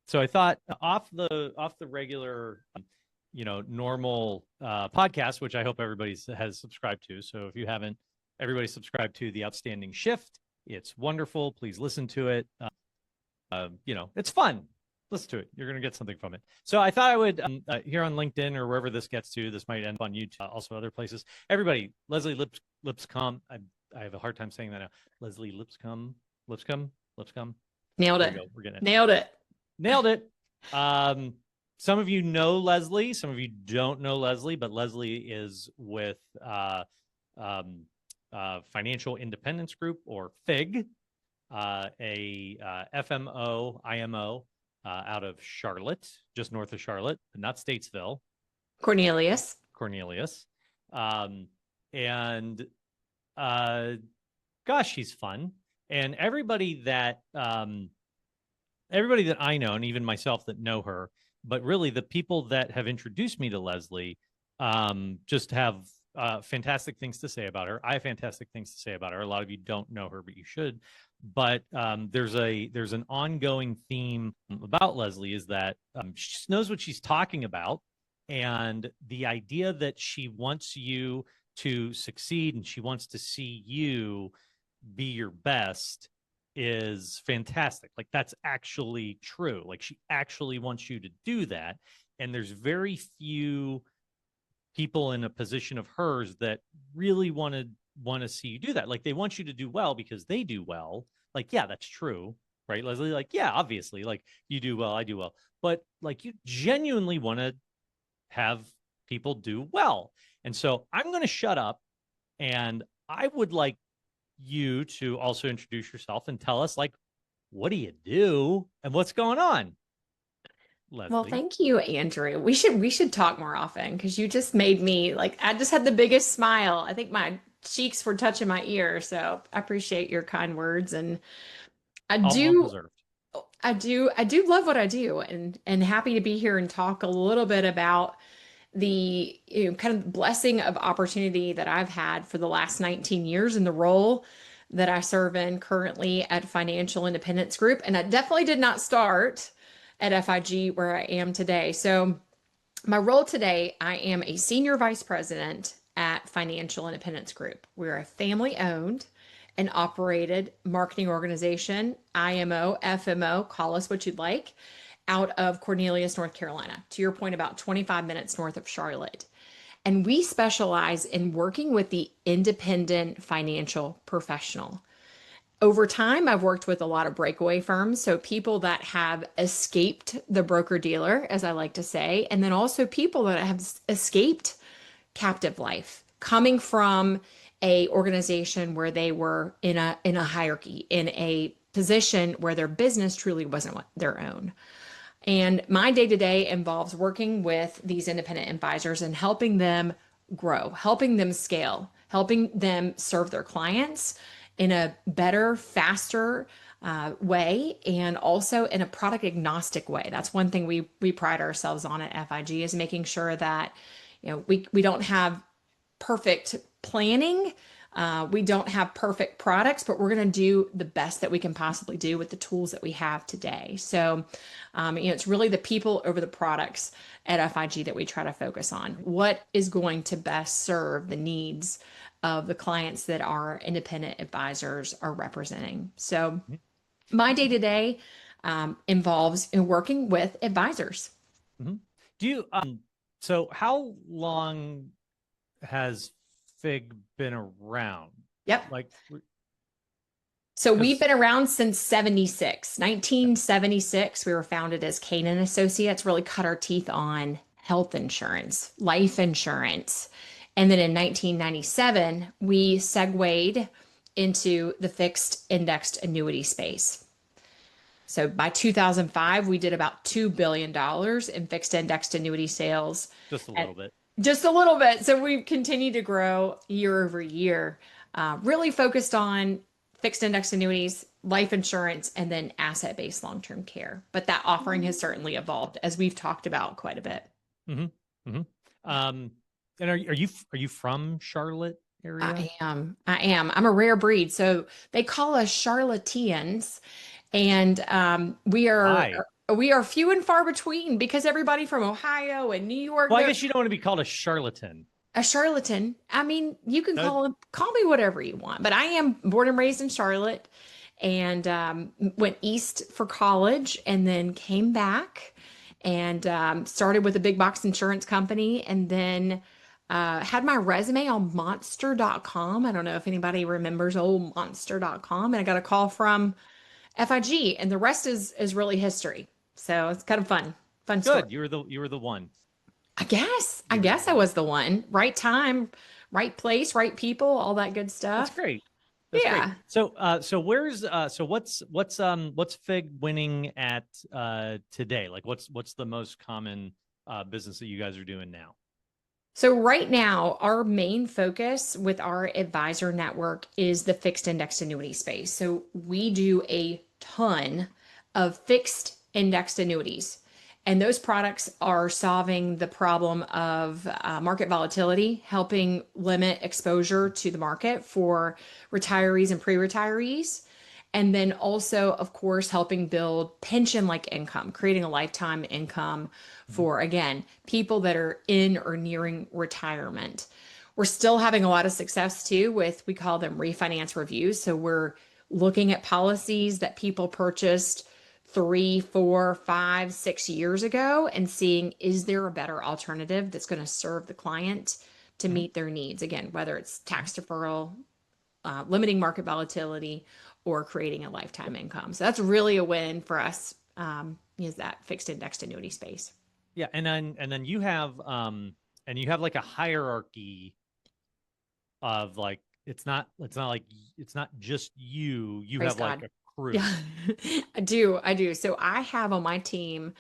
So I thought off the regular, normal podcast, which I hope everybody has subscribed to. So if you haven't, everybody subscribe to The Outstanding Shift. It's wonderful. Please listen to it. It's fun. Listen to it. You're going to get something from it. So I thought I would, here on LinkedIn or wherever this gets to, this might end up on YouTube, also other places. Everybody, Leslie Lipscomb. I have a hard time saying that now. Leslie Lipscomb. Nailed it. We're getting it. Nailed it. Some of you know Leslie. Some of you don't know Leslie, but Leslie is with Financial Independence Group, or FIG, a FMO, IMO out of Charlotte, just north of Charlotte, but not Statesville. Cornelius. Gosh, she's fun. And everybody that I know, and even myself that know her, but really the people that have introduced me to Leslie, just have fantastic things to say about her. I have fantastic things to say about her. A lot of you don't know her, but you should. But there's an ongoing theme about Leslie, is that she knows what she's talking about, and the idea that she wants you to succeed and she wants to see you be your best is fantastic. Like, that's actually true. Like, she actually wants you to do that. And there's very few people in a position of hers that really want to see you do that. Like, they want you to do well because they do well. Like, yeah, that's true. Right, Leslie? Like, yeah, obviously, like, you do well, I do well. But like, you genuinely want to have people do well. And so I'm going to shut up, and I would like you to also introduce yourself and tell us, like, what do you do and what's going on, Leslie? Well, thank you, Andrew. We should talk more often, because you just made me, like, I just had the biggest smile. I think my cheeks were touching my ear. So I appreciate your kind words, and I do love what I do, and happy to be here and talk a little bit about the kind of blessing of opportunity that I've had for the last 19 years in the role that I serve in currently at Financial Independence Group. And I definitely did not start at FIG where I am today. So my role today, I am a senior vice president at Financial Independence Group. We're a family owned and operated marketing organization, IMO, FMO, call us what you'd like, out of Cornelius, North Carolina. To your point, about 25 minutes north of Charlotte. And we specialize in working with the independent financial professional. Over time, I've worked with a lot of breakaway firms, so people that have escaped the broker-dealer, as I like to say, and then also people that have escaped captive life, coming from a organization where they were in a hierarchy, in a position where their business truly wasn't their own. And my day-to-day involves working with these independent advisors and helping them grow, helping them scale, helping them serve their clients in a better, faster way, and also in a product agnostic way. That's one thing we pride ourselves on at FIG, is making sure that we don't have perfect planning. We don't have perfect products, but we're going to do the best that we can possibly do with the tools that we have today. So, it's really the people over the products at FIG that we try to focus on. What is going to best serve the needs of the clients that our independent advisors are representing? So, my day-to-day involves working with advisors. Mm-hmm. Do you, so how long has FIG been around? Yep. So we've been around since 1976. We were founded as Canaan Associates, really cut our teeth on health insurance, life insurance. And then in 1997, we segued into the fixed indexed annuity space. So by 2005, we did about $2 billion in fixed indexed annuity sales. Just a little bit. Just a little bit. So we've continued to grow year over year, really focused on fixed index annuities, life insurance, and then asset-based long-term care. But that offering has certainly evolved, as we've talked about quite a bit. Mm-hmm. Mm-hmm. And are you from Charlotte area? I am. I'm a rare breed. So they call us Charlotteans. And we are. Why? We are few and far between because everybody from Ohio and New York, Well, I guess you don't want to be called a charlatan. a charlatan. I mean, you can That, call me whatever you want, but I am born and raised in Charlotte, and went east for college, and then came back and started with a big box insurance company, and then had my resume on monster.com. I don't know if anybody remembers old monster.com, and I got a call from FIG, and the rest is really history. So it's kind of fun story. good. You were the one. I You were the guess I one. was the one. Right time, right place, right people, all that good That's stuff. great. That's great. Yeah. So what's Fig winning at today? Like what's the most common business that you guys are doing now? So right now, our main focus with our advisor network is the fixed indexed annuity space. So we do a ton of fixed indexed annuities. And those products are solving the problem of market volatility, helping limit exposure to the market for retirees and pre-retirees. And then also, of course, helping build pension like income, creating a lifetime income Mhm. for, again, people that are in or nearing retirement. We're still having a lot of success too with, we call them refinance reviews. So we're looking at policies that people purchased 3, 4, 5, 6 years ago and seeing, is there a better alternative that's going to serve the client to Mhm. meet their needs? Again, whether it's tax deferral, limiting market volatility, or creating a lifetime income. So that's really a win for us, is that fixed indexed annuity space. Yeah, and then you have like a hierarchy of like it's not just you Praise have like God. a crew. Yeah, I do. I do. So I have on my team,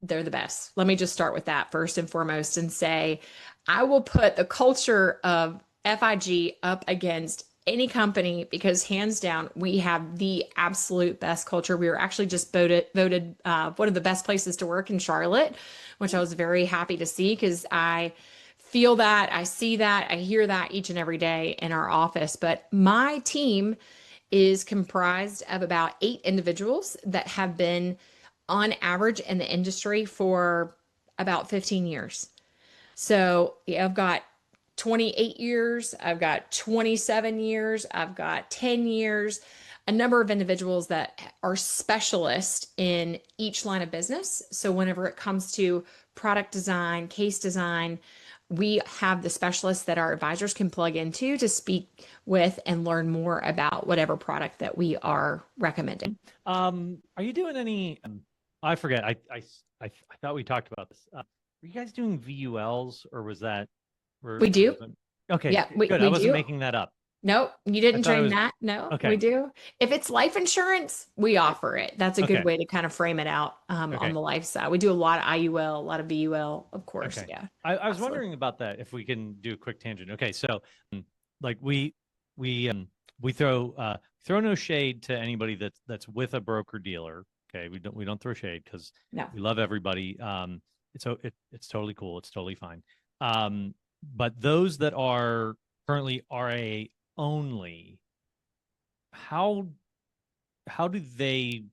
they're the best. Let me just start with that first and foremost and say I will put the culture of FIG up against any company because hands down we have the absolute best culture. We were actually just voted one of the best places to work in Charlotte, which I was very happy to see because I feel that, I see that, I hear that each and every day in our office. But my team is comprised of about 8 individuals that have been on average in the industry for about 15 years. So yeah, I've got 28 years, I've got 27 years, I've got 10 years, a number of individuals that are specialists in each line of business. So whenever it comes to product design, case design, we have the specialists that our advisors can plug into to speak with and learn more about whatever product that we are recommending. Are you doing any? I forget. I thought we talked about this. Were you guys doing VULs or was that? We Or do. was it? Okay, Yeah, we, good. I we wasn't do. making that up. Nope, you I didn't thought it train was that. No, we okay. do. If it's life insurance, we offer it. That's a good Okay. way to kind of frame it out on Okay. the life side. We do a lot of IUL, a lot of VUL, of course. Okay. Yeah, I was absolutely. wondering about that if we can do a quick tangent. Okay, so like we throw no shade to anybody that's with a broker dealer. Okay, we don't throw shade because No. we love everybody. It's totally cool. It's totally fine. But those that are currently RA only, how how do they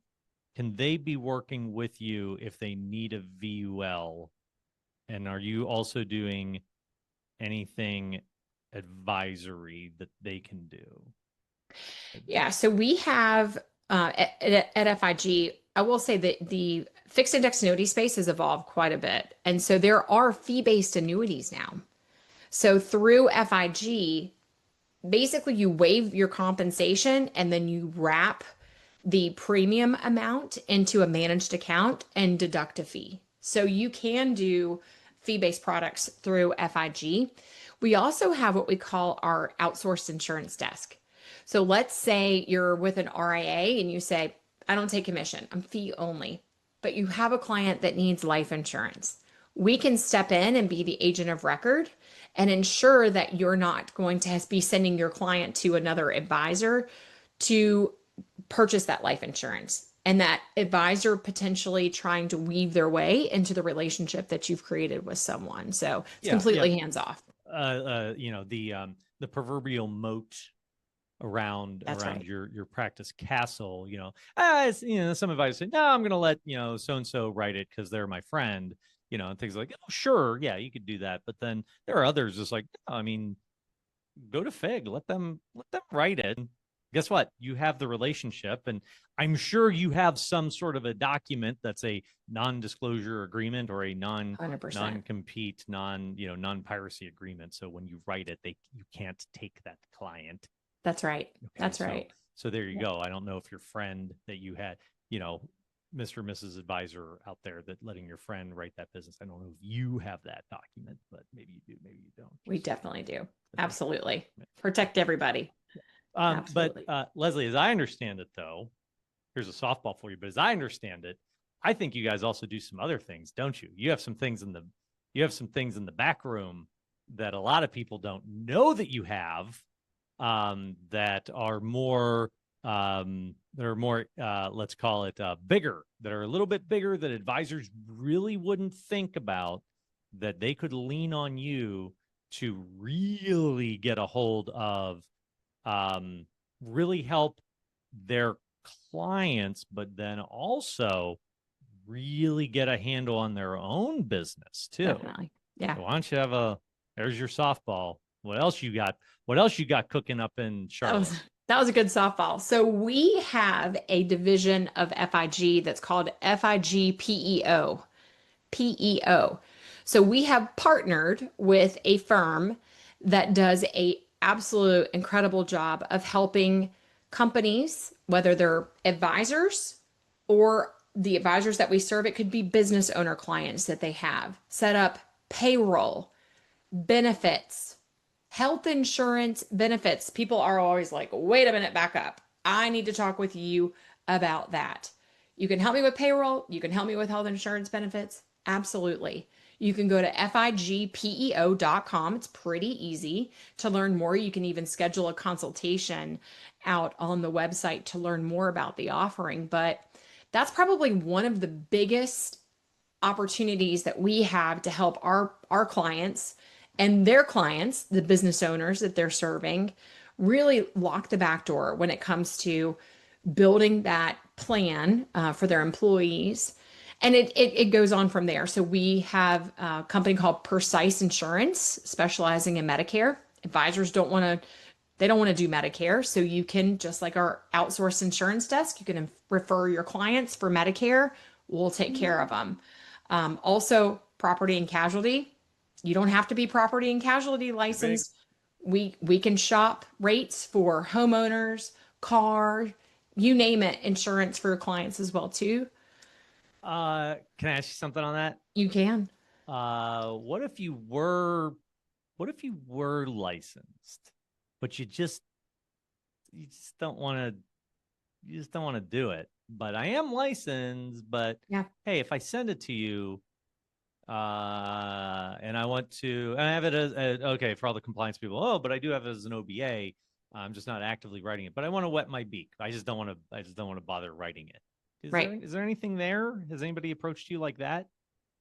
can they be working with you if they need a VUL? And are you also doing anything advisory that they can do? Yeah, so we have at FIG, I will say that the fixed index annuity space has evolved quite a bit. And so there are fee-based annuities now. So through FIG, basically you waive your compensation and then you wrap the premium amount into a managed account and deduct a fee. So you can do fee-based products through FIG. We also have what we call our outsourced insurance desk. So let's say you're with an RIA and you say, I don't take commission, I'm fee only, but you have a client that needs life insurance. We can step in and be the agent of record and ensure that you're not going to be sending your client to another advisor to purchase that life insurance and that advisor potentially trying to weave their way into the relationship that you've created with someone. So it's Yeah, yeah. completely hands off. The proverbial moat That's around right. your practice castle. Some advisors say, no, I'm going to let so and so write it because they're my friend, and things like, oh sure, yeah, you could do that. But then there are others just like, no, I mean, go to Fig, let them write it. Guess what? You have the relationship, and I'm sure you have some sort of a document that's a non-disclosure agreement or a 100%. non-compete, non-piracy agreement. So when you write it, you can't take that client. That's right. Okay, That's so right. so there you Yep. go. I don't know if your friend that you had, you know, Mr. or Mrs. Advisor out there that letting your friend write that business. I don't know if you have that document, but maybe you do, maybe you don't. We definitely do. Okay. Absolutely. Protect everybody. But Absolutely. Leslie, as I understand it, though, here's a softball for you. But as I understand it, I think you guys also do some other things, don't you? You have some things in the back room that a lot of people don't know that you have, that are more let's call it bigger, that are a little bit bigger, that advisors really wouldn't think about, that they could lean on you to really get a hold of, um, really help their clients, but then also really get a handle on their own business too. Definitely. Yeah. So why don't you have there's your softball. What else you got? What else you got cooking up in That was Charlotte? that was a good softball. So we have a division of FIG that's called FIG PEO. PEO. So we have partnered with a firm that does a absolute incredible job of helping companies, whether they're advisors or the advisors that we serve, it could be business owner clients that they have, set up payroll, benefits, health insurance benefits. People are always like, wait a minute, back up. I need to talk with you about that. You can help me with payroll. You can help me with health insurance benefits. Absolutely. You can go to figpeo.com. It's pretty easy to learn more. You can even schedule a consultation out on the website to learn more about the offering. But that's probably one of the biggest opportunities that we have to help our clients and their clients, the business owners that they're serving, really lock the back door when it comes to building that plan for their employees. And it goes on from there. So we have a company called Precise Insurance, specializing in Medicare. Advisors they don't want to do Medicare. So you can, just like our outsourced insurance desk, you can refer your clients for Medicare. We'll take care of them. Also, property and casualty. You don't have to be property and casualty Pretty big. licensed. We can shop rates for homeowners, car, you name it, insurance for your clients as well too. Can I ask you something on that? You can. What if you were licensed, but you just don't want to do it? But I am licensed, but Yeah. hey, if I send it to you, and I have it as okay for all the compliance people. Oh, but I do have it as an OBA. I'm just not actively writing it, but I want to wet my beak. I just don't want to bother writing it. Right. Is there anything there? Has anybody approached you like that?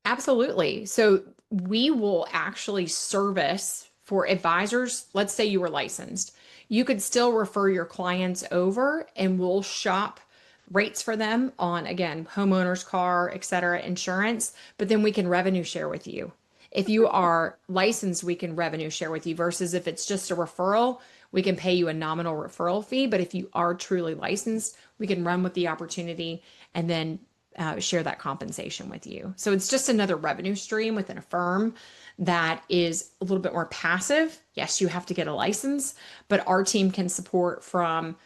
Absolutely. So we will actually service for advisors. Let's say you were licensed. You could still refer your clients over and we'll shop rates for them on, again, homeowners, car, et cetera, insurance, but then we can revenue share with you. If you are licensed, we can revenue share with you versus if it's just a referral, we can pay you a nominal referral fee. But if you are truly licensed, we can run with the opportunity and then share that compensation with you. So it's just another revenue stream within a firm that is a little bit more passive. Yes, you have to get a license, but our team can support from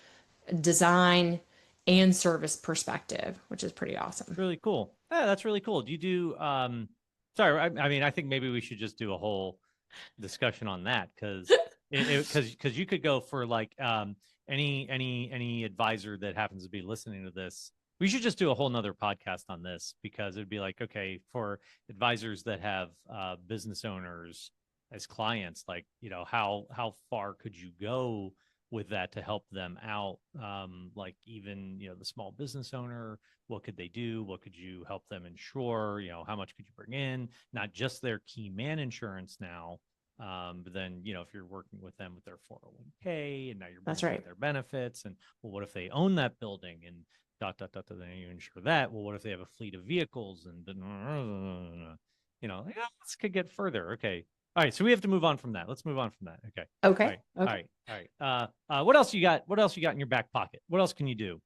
design and service perspective, which is pretty It's awesome. really cool. Yeah, that's really cool. Do you do sorry, I mean I think maybe we should just do a whole discussion on that because you could go for like any advisor that happens to be listening to this. We should just do a whole nother podcast on this because it'd be like, okay, for advisors that have business owners as clients, like, how far could you go with that to help them out? Like even, the small business owner, what could they do? What could you help them insure? How much could you bring in? Not just their key man insurance now, But then, if you're working with them with their 401k and now you're That's managing right. their benefits, and well, what if they own that building and dot dot dot, then you insure that. Well, what if they have a fleet of vehicles and this could get further. Okay. All right. So we have to move on from that. Let's move on from that. Okay. All Okay. right. All Okay. right. All right. What else you got? What else you got in your back pocket? What else can you do?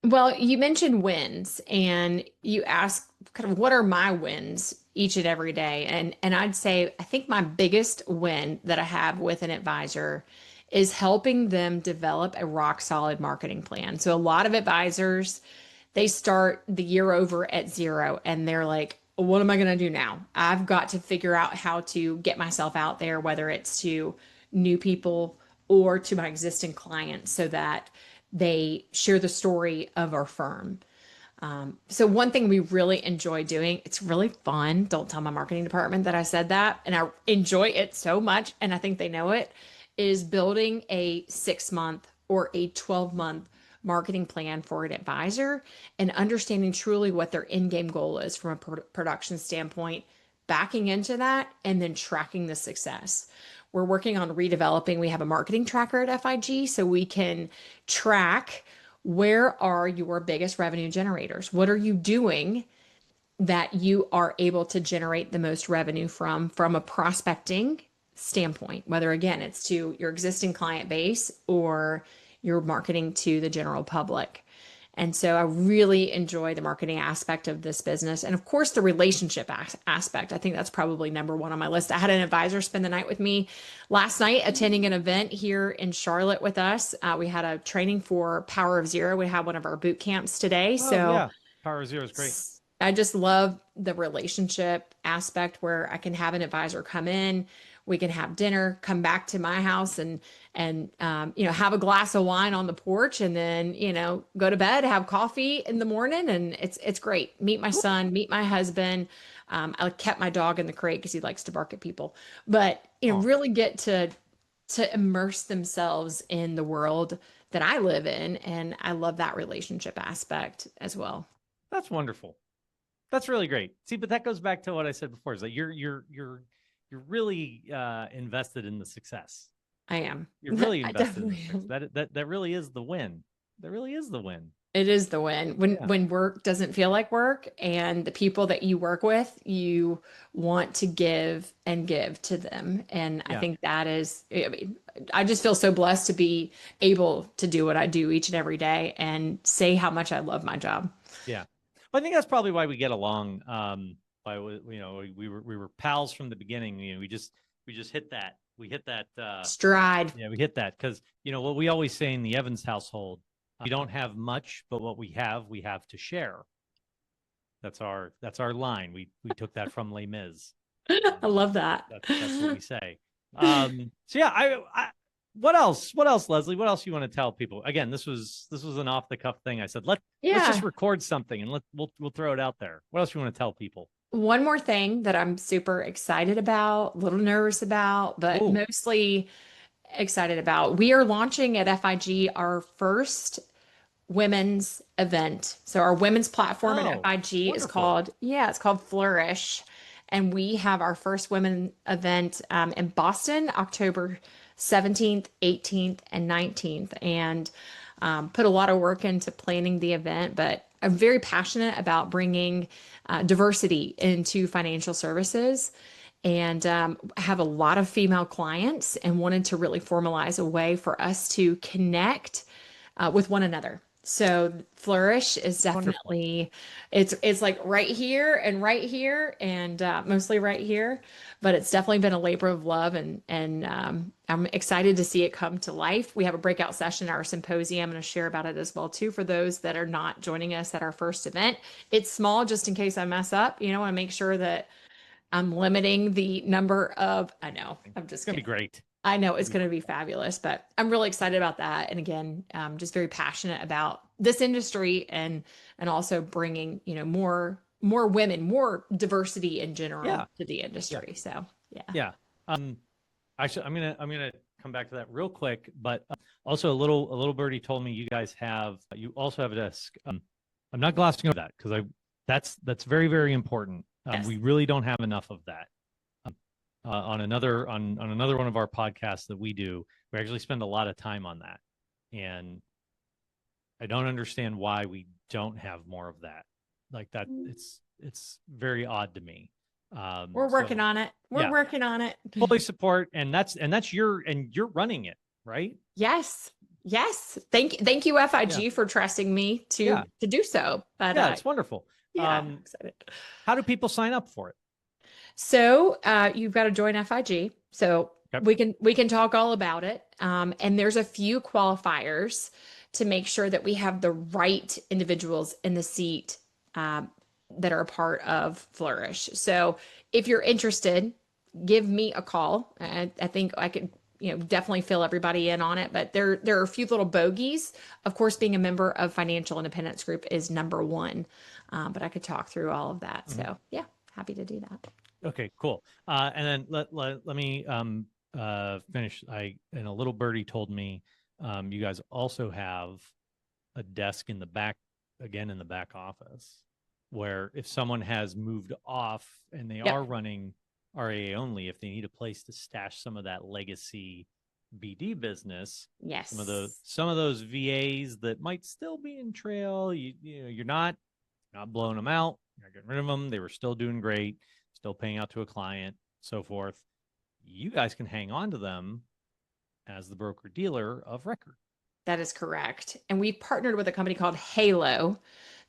Well, you mentioned wins and you asked kind of what are my wins each and every day. And I'd say I think my biggest win that I have with an advisor is helping them develop a rock solid marketing plan. So a lot of advisors, they start the year over at zero and they're like, what am I going to do now? I've got to figure out how to get myself out there, whether it's to new people or to my existing clients so that they share the story of our firm. So one thing we really enjoy doing, it's really fun. Don't tell my marketing department that I said that. And I enjoy it so much. And I think they know it, is building a 6 month or a 12 month marketing plan for an advisor and understanding truly what their end game goal is from a production standpoint, backing into that and then tracking the success. We're working on redeveloping. We have a marketing tracker at FIG so we can track where are your biggest revenue generators? What are you doing that you are able to generate the most revenue from a prospecting standpoint, whether again it's to your existing client base or you're marketing to the general public. And so I really enjoy the marketing aspect of this business. And of course, the relationship aspect. I think that's probably number one on my list. I had an advisor spend the night with me last night attending an event here in Charlotte with us. We had a training for Power of Zero. We had one of our boot camps today. Oh So yeah, Power Zero is great. I just love the relationship aspect where I can have an advisor come in, we can have dinner, come back to my house and have a glass of wine on the porch and then, go to bed, have coffee in the morning and it's great. Meet my son, meet my husband. I kept my dog in the crate because he likes to bark at people, but Oh, really get to immerse themselves in the world that I live in. And I love that relationship aspect as well. that's wonderful. That's really great. See, but that goes back to what I said before, is that you're really invested in the success. I am. You're really I invested in the definitely success. am. That really is the win. That really is the win. It is the win. When Yeah. when work doesn't feel like work and the people that you work with, you want to give and give to them. And I Yeah. think that is, I mean, I just feel so blessed to be able to do what I do each and every day and say how much I love my job. Yeah. Well, I think that's probably why we get along. We were pals from the beginning. We just hit that. We hit that. Stride. Yeah, we hit that because what we always say in the Evans household: we don't have much, but what we have to share. That's our line. We took that from Les Mis. I love that. That's what we say. So yeah, what else? What else, Leslie? What else you want to tell people? Again, this was an off the cuff thing. I said let's just Yeah. record something and we'll throw it out there. What else you want to tell people? One more thing that I'm super excited about, a little nervous about, but Oh, mostly excited about. We are launching at FIG our first women's event. So our women's platform at oh, FIG is wonderful. called, yeah, it's called Flourish. And we have our first women event in Boston, October 17th, 18th, and 19th. And put a lot of work into planning the event, but I'm very passionate about bringing diversity into financial services and have a lot of female clients and wanted to really formalize a way for us to connect with one another. So Flourish is Wonderful. definitely it's like right here and mostly right here, but it's definitely been a labor of love and I'm excited to see it come to life. We have a breakout session at our symposium. I'm going to share about it as well too for those that are not joining us at our first event. It's small just in case I mess up. I want to make sure that I'm limiting the number of, I know, I'm It's just gonna be kidding. great. I know it's It'll be going to be fabulous, but I'm really excited about that. And again, just very passionate about this industry and also bringing, more women, more diversity in yeah, general to the yeah, industry. So, yeah. yeah. Actually, I'm gonna come back to that real quick, but also a little birdie told me you also have a desk. I'm not glossing over that because that's very very important. Yes. We really don't have enough of that. Um, on another one of our podcasts that we do. We actually spend a lot of time on that, and I don't understand why we don't have more of that. Like that, it's very odd to me. We're working So on it. We're yeah, working on it. fully support, and that's you're running it, right? Yes. Yes. Thank you, Yeah, FIG, for trusting me yeah, to do so. But yeah. It's wonderful. yeah, I'm excited. How do people sign up for it? So you've got to join FIG. So Okay. we can talk all about it. And there's a few qualifiers to make sure that we have the right individuals in the seat that are a part of Flourish. So if you're interested, give me a call. I think I could, definitely fill everybody in on it. But there are a few little bogeys. Of course, being a member of Financial Independence Group is number one. But I could talk through all of that. Mhm. So yeah, happy to do that. Okay, cool. And then let me finish. And a little birdie told me you guys also have a desk in the back, again in the back office, where if someone has moved off and they Yep. are running RAA only, if they need a place to stash some of that legacy BD business, Yes. some of those VAs that might still be in trail, you're not blowing them out, you're not getting rid of them. They were still doing great, still paying out to a client, so forth. You guys can hang on to them as the broker dealer of record. That is correct. And we partnered with a company called Halo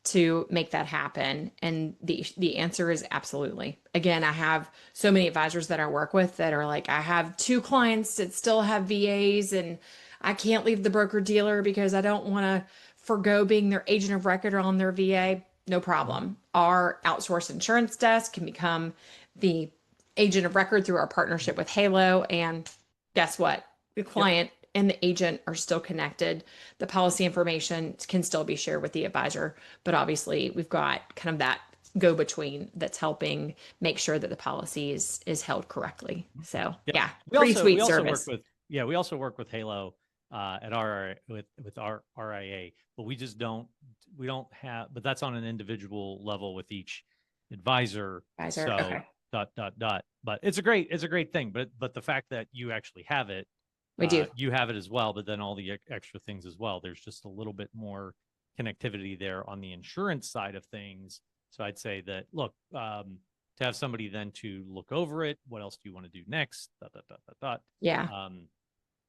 to make that happen. And the answer is absolutely. Again, I have so many advisors that I work with that are like, I have two clients that still have VAs and I can't leave the broker dealer because I don't want to forgo being their agent of record on their VA. No problem. Our outsourced insurance desk can become the agent of record through our partnership with Halo. And guess what? The Yep. client and the agent are still connected. The policy information can still be shared with the advisor, but obviously we've got kind of that go between that's helping make sure that the policy is held correctly. So Yep. yeah, We pretty also sweet we also service. work with we also work with Halo at our with our RIA, but we don't have, but that's on an individual level with each advisor. Advisor, So okay, but it's a great thing. But the fact that you actually have it, we do. you have it as well, but then all the extra things as well. There's just a little bit more connectivity there on the insurance side of things. So I'd say that, look, to have somebody then to look over it, what else do you want to do next? Yeah, A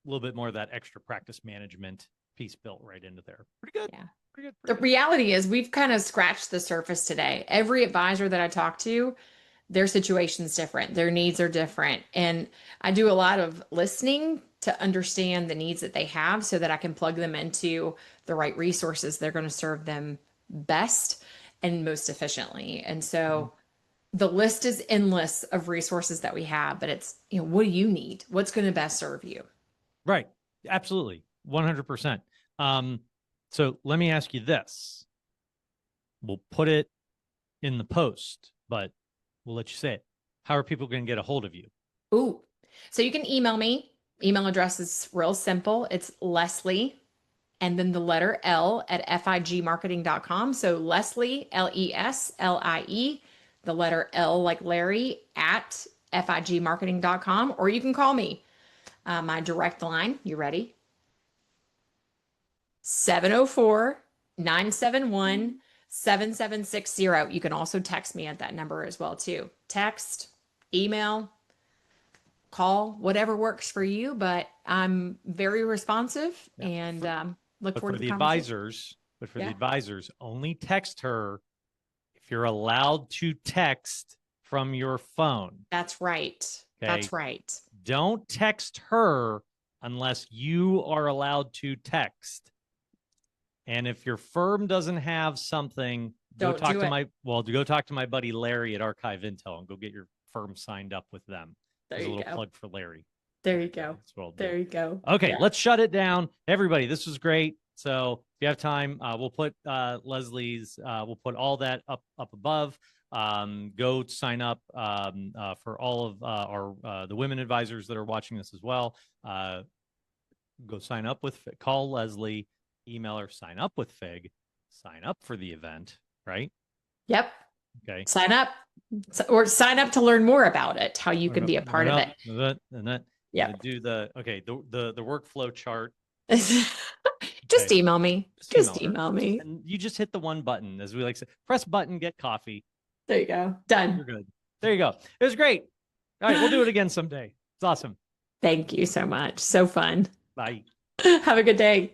little bit more of that extra practice management piece built right into there. Pretty good. yeah. Pretty good. The Pretty good. reality is we've kind of scratched the surface today. Every advisor that I talk to, their situation's different, their needs are different. And I do a lot of listening to understand the needs that they have so that I can plug them into the right resources. They're going to serve them best and most efficiently. And Mhm. so the list is endless of resources that we have, but it's, what do you need? What's going to best serve you? Right. Absolutely. 100%. So let me ask you this. We'll put it in the post, but we'll let you say it. How are people going to get a hold of you? Ooh, so you can email me. Email address is real simple. It's Leslie and then the letter L at figmarketing.com. So Leslie, Leslie, the letter L like Larry at figmarketing.com, or you can call me. My direct line, you ready? 704-971-7760. You can also text me at that number as well too. Text, email, call, whatever works for you, but I'm very responsive Yeah. and look But forward for to the the conversation. advisors, Yeah. only text her if you're allowed to text from your phone. That's right. Okay. That's right. Don't text her unless you are allowed to text. And if your firm doesn't have something, Don't do it. go talk to my buddy Larry at Archive Intel and go get your firm signed up with them. There There's a you little go. plug for Larry. There you go. That's what I'll do. There you go. Okay, Yeah. let's shut it down. Everybody, this was great. So if you have time, we'll put Leslie's, we'll put all that up above. Go sign up for all of our the women advisors that are watching this as well. Go sign up call Leslie, email her, sign up with Fig, sign up for the event, right? Yep. Okay. Sign up. or sign up to learn more about it, how you Or can no, be a no, part of no, it. and that Yeah. do the okay the workflow chart. Just Okay, email me. just email Just her, email me. and you just hit the one button, as we like to say, press button, get coffee. There you go. Done. You're good. There you go. It was great. All right, we'll do it again someday. It's awesome. Thank you so much. So fun. Bye. Have a good day.